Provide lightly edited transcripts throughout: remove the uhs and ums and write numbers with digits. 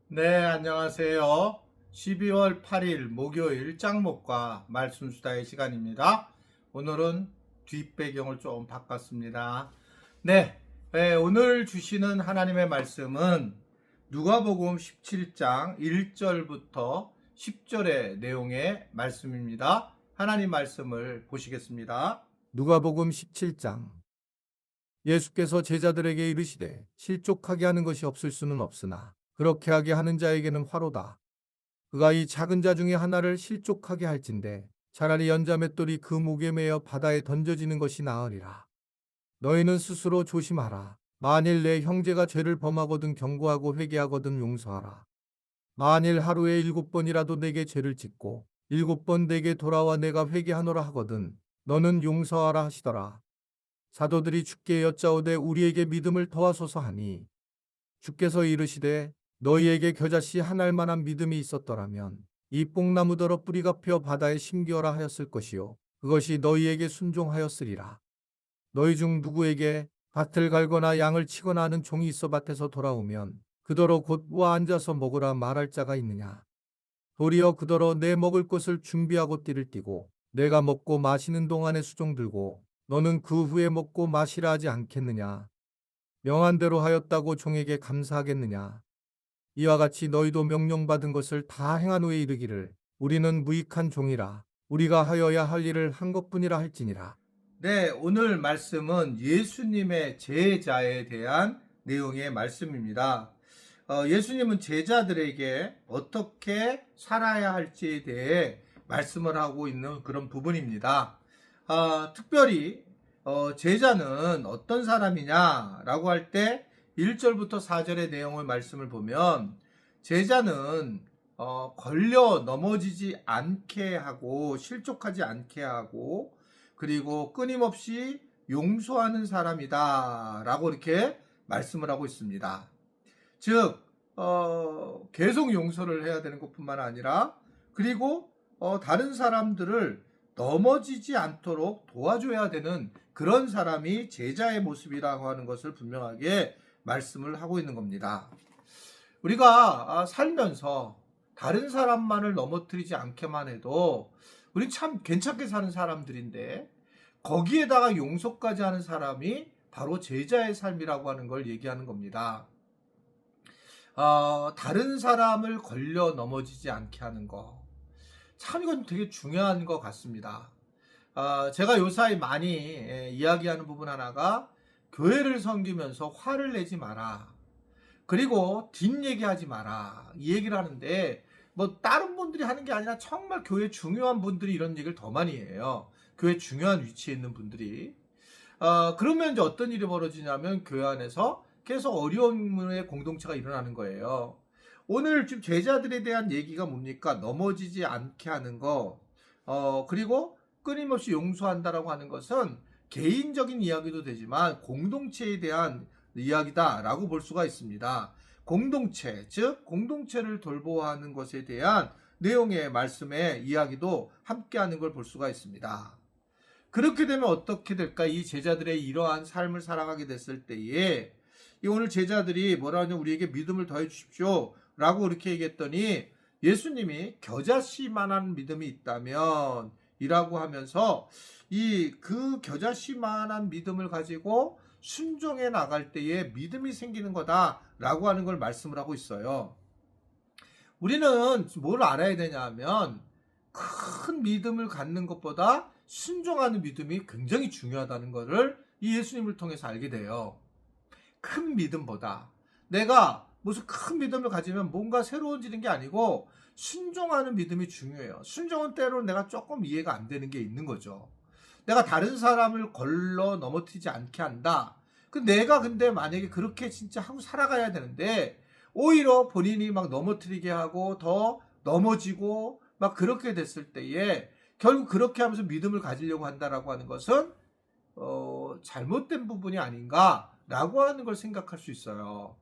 네, 안녕하세요. 12월 8일 목요일 짱목과 말씀수다의 시간입니다. 오늘은 뒷배경을 좀 바꿨습니다. 네, 오늘 주시는 하나님의 말씀은 누가복음 17장 1절부터 10절의 내용의 말씀입니다. 하나님 말씀을 보시겠습니다. 누가복음 17장 예수께서 제자들에게 이르시되 실족하게 하는 것이 없을 수는 없으나 그렇게 하게 하는 자에게는 화로다. 그가 이 작은 자 중에 하나를 실족하게 할진대 차라리 연자맷돌이 그 목에 매어 바다에 던져지는 것이 나으리라. 너희는 스스로 조심하라. 만일 내 형제가 죄를 범하거든 경고하고 회개하거든 용서하라. 만일 하루에 7번이라도 내게 죄를 짓고 7번 내게 돌아와 내가 회개하노라 하거든 너는 용서하라 하시더라. 사도들이 주께 여짜오되 우리에게 믿음을 더하소서 하니 주께서 이르시되 너희에게 겨자씨 한 알만한 믿음이 있었더라면 이 뽕나무더러 뿌리가 펴 바다에 심기어라 하였을 것이요 그것이 너희에게 순종하였으리라. 너희 중 누구에게 밭을 갈거나 양을 치거나 하는 종이 있어 밭에서 돌아오면 그더러 곧 와 앉아서 먹으라 말할 자가 있느냐. 도리어 그더러 내 먹을 것을 준비하고 띠를 띠고 내가 먹고 마시는 동안에 수종 들고 너는 그 후에 먹고 마시라 하지 않겠느냐. 명한 대로 하였다고 종에게 감사하겠느냐. 이와 같이 너희도 명령받은 것을 다 행한 후에 이르기를 우리는 무익한 종이라 우리가 하여야 할 일을 한 것뿐이라 할지니라. 네, 오늘 말씀은 예수님의 제자에 대한 내용의 말씀입니다. 예수님은 제자들에게 어떻게 살아야 할지에 대해 말씀을 하고 있는 그런 부분입니다. 특별히 제자는 어떤 사람이냐라고 할 때 1절부터 4절의 내용을 말씀을 보면 제자는 걸려 넘어지지 않게 하고 실족하지 않게 하고 그리고 끊임없이 용서하는 사람이다 라고 이렇게 말씀을 하고 있습니다. 즉 계속 용서를 해야 되는 것뿐만 아니라 그리고 다른 사람들을 넘어지지 않도록 도와줘야 되는 그런 사람이 제자의 모습이라고 하는 것을 분명하게 말씀을 하고 있는 겁니다. 우리가 살면서 다른 사람만을 넘어뜨리지 않게만 해도 우리 참 괜찮게 사는 사람들인데 거기에다가 용서까지 하는 사람이 바로 제자의 삶이라고 하는 걸 얘기하는 겁니다. 다른 사람을 걸려 넘어지지 않게 하는 거. 참 이건 되게 중요한 것 같습니다. 제가 요사이 많이 이야기하는 부분 하나가 교회를 섬기면서 화를 내지 마라. 그리고 뒷얘기하지 마라. 이 얘기를 하는데 뭐 다른 분들이 하는 게 아니라 정말 교회 중요한 분들이 이런 얘기를 더 많이 해요. 교회 중요한 위치에 있는 분들이. 그러면 이제 어떤 일이 벌어지냐면 교회 안에서 계속 어려움의 공동체가 일어나는 거예요. 오늘 좀 제자들에 대한 얘기가 뭡니까? 넘어지지 않게 하는 거, 그리고 끊임없이 용서한다라고 하는 것은 개인적인 이야기도 되지만 공동체에 대한 이야기다라고 볼 수가 있습니다. 공동체, 즉 공동체를 돌보아하는 것에 대한 내용의 말씀의 이야기도 함께하는 걸 볼 수가 있습니다. 그렇게 되면 어떻게 될까? 이 제자들의 이러한 삶을 살아가게 됐을 때에 이 오늘 제자들이 뭐라 하냐 우리에게 믿음을 더해 주십시오 라고 이렇게 얘기했더니 예수님이 겨자씨만한 믿음이 있다면 이라고 하면서 이 그 겨자씨만한 믿음을 가지고 순종해 나갈 때에 믿음이 생기는 거다라고 하는 걸 말씀을 하고 있어요. 우리는 뭘 알아야 되냐 하면 큰 믿음을 갖는 것보다 순종하는 믿음이 굉장히 중요하다는 것을 이 예수님을 통해서 알게 돼요. 큰 믿음보다 내가 무슨 큰 믿음을 가지면 뭔가 새로워지는 게 아니고 순종하는 믿음이 중요해요. 순종은 때로는 내가 조금 이해가 안 되는 게 있는 거죠. 내가 다른 사람을 걸러 넘어뜨리지 않게 한다. 내가 근데 만약에 그렇게 진짜 하고 살아가야 되는데 오히려 본인이 막 넘어뜨리게 하고 더 넘어지고 막 그렇게 됐을 때에 결국 그렇게 하면서 믿음을 가지려고 한다라고 하는 것은 잘못된 부분이 아닌가라고 하는 걸 생각할 수 있어요.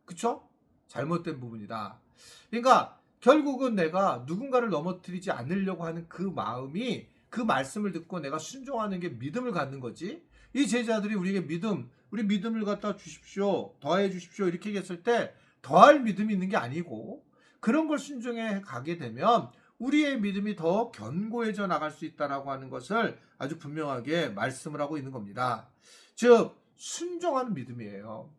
그쵸? 잘못된 부분이다. 그러니까 결국은 내가 누군가를 넘어뜨리지 않으려고 하는 그 마음이 그 말씀을 듣고 내가 순종하는 게 믿음을 갖는 거지. 이 제자들이 우리에게 우리 믿음을 갖다 주십시오. 더해 주십시오. 이렇게 얘기했을 때 더할 믿음이 있는 게 아니고 그런 걸 순종해 가게 되면 우리의 믿음이 더 견고해져 나갈 수 있다라고 하는 것을 아주 분명하게 말씀을 하고 있는 겁니다. 즉 순종하는 믿음이에요.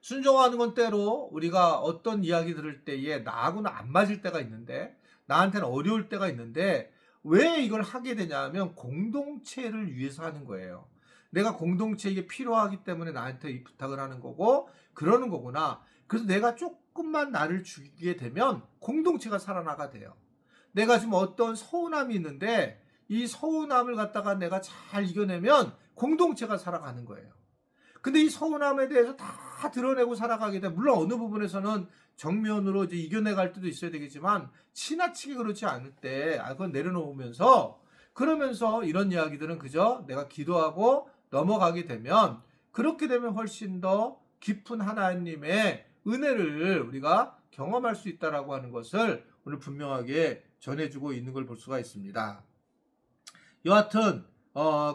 순종하는 건 때로 우리가 어떤 이야기 들을 때에 나하고는 안 맞을 때가 있는데, 나한테는 어려울 때가 있는데, 왜 이걸 하게 되냐면 공동체를 위해서 하는 거예요. 내가 공동체에게 필요하기 때문에 나한테 이 부탁을 하는 거고 그러는 거구나. 그래서 내가 조금만 나를 죽이게 되면 공동체가 살아나가 돼요. 내가 지금 어떤 서운함이 있는데 이 서운함을 갖다가 내가 잘 이겨내면 공동체가 살아가는 거예요. 근데 이 서운함에 대해서 다 드러내고 살아가게 되면, 물론 어느 부분에서는 정면으로 이제 이겨내갈 때도 있어야 되겠지만 지나치게 그렇지 않을 때 그건 내려놓으면서, 그러면서 이런 이야기들은 그저 내가 기도하고 넘어가게 되면, 그렇게 되면 훨씬 더 깊은 하나님의 은혜를 우리가 경험할 수 있다라고 하는 것을 오늘 분명하게 전해주고 있는 걸 볼 수가 있습니다. 여하튼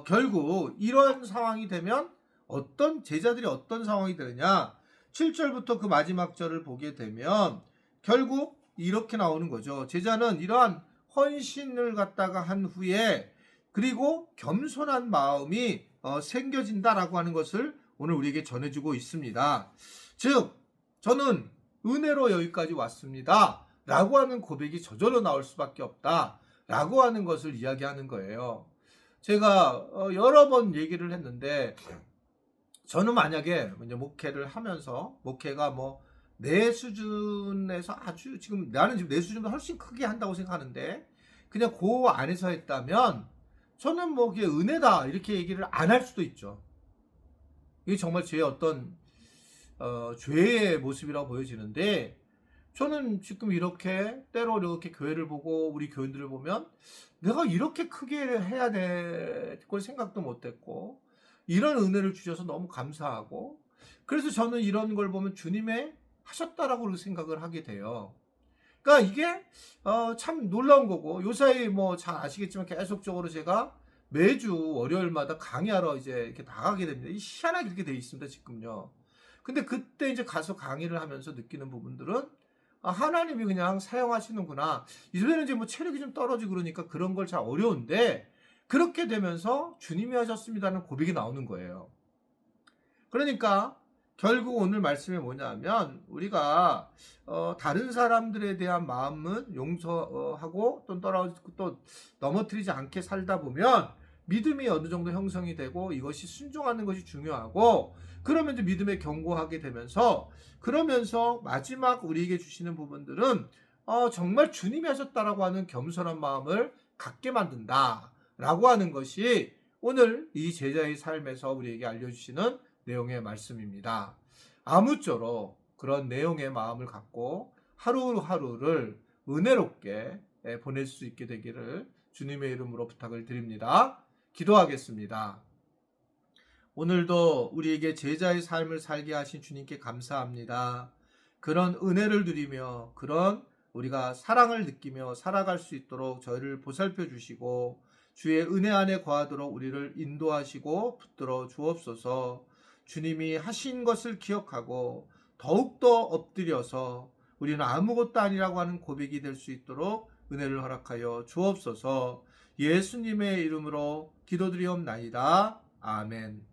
결국 이런 상황이 되면 어떤 제자들이 어떤 상황이 되느냐, 7절부터 그 마지막 절을 보게 되면 결국 이렇게 나오는 거죠. 제자는 이러한 헌신을 갖다가 한 후에 그리고 겸손한 마음이 생겨진다라고 하는 것을 오늘 우리에게 전해주고 있습니다. 즉 저는 은혜로 여기까지 왔습니다 라고 하는 고백이 저절로 나올 수밖에 없다 라고 하는 것을 이야기하는 거예요. 제가 여러 번 얘기를 했는데, 저는 만약에 이제 목회를 하면서, 목회가 뭐 내 수준에서 아주, 지금 나는 지금 내 수준보다 훨씬 크게 한다고 생각하는데, 그냥 그 안에서 했다면 저는 뭐 그게 은혜다 이렇게 얘기를 안 할 수도 있죠. 이게 정말 제 어떤 죄의 모습이라고 보여지는데, 저는 지금 이렇게 때로 이렇게 교회를 보고 우리 교인들을 보면 내가 이렇게 크게 해야 될 걸 생각도 못했고, 이런 은혜를 주셔서 너무 감사하고, 그래서 저는 이런 걸 보면 주님의 하셨다라고 생각을 하게 돼요. 그러니까 이게 참 놀라운 거고, 요사이 뭐 잘 아시겠지만 계속적으로 제가 매주 월요일마다 강의하러 이제 이렇게 나가게 됩니다. 이 희한하게 이렇게 돼 있습니다, 지금요. 근데 그때 이제 가서 강의를 하면서 느끼는 부분들은, 하나님이 그냥 사용하시는구나. 이제는 이제 뭐 체력이 좀 떨어지고 그러니까 그런 걸 잘 어려운데, 그렇게 되면서 주님이 하셨습니다는 고백이 나오는 거예요. 그러니까 결국 오늘 말씀이 뭐냐면, 우리가 다른 사람들에 대한 마음은 용서하고 또 넘어뜨리지 않게 살다 보면 믿음이 어느 정도 형성이 되고, 이것이 순종하는 것이 중요하고, 그러면 이제 믿음에 견고하게 되면서, 그러면서 마지막 우리에게 주시는 부분들은 정말 주님이 하셨다라고 하는 겸손한 마음을 갖게 만든다 라고 하는 것이 오늘 이 제자의 삶에서 우리에게 알려주시는 내용의 말씀입니다. 아무쪼록 그런 내용의 마음을 갖고 하루하루를 은혜롭게 보낼 수 있게 되기를 주님의 이름으로 부탁을 드립니다. 기도하겠습니다. 오늘도 우리에게 제자의 삶을 살게 하신 주님께 감사합니다. 그런 은혜를 누리며 그런 우리가 사랑을 느끼며 살아갈 수 있도록 저희를 보살펴 주시고, 주의 은혜 안에 거하도록 우리를 인도하시고 붙들어 주옵소서. 주님이 하신 것을 기억하고 더욱더 엎드려서 우리는 아무것도 아니라고 하는 고백이 될 수 있도록 은혜를 허락하여 주옵소서. 예수님의 이름으로 기도드리옵나이다. 아멘.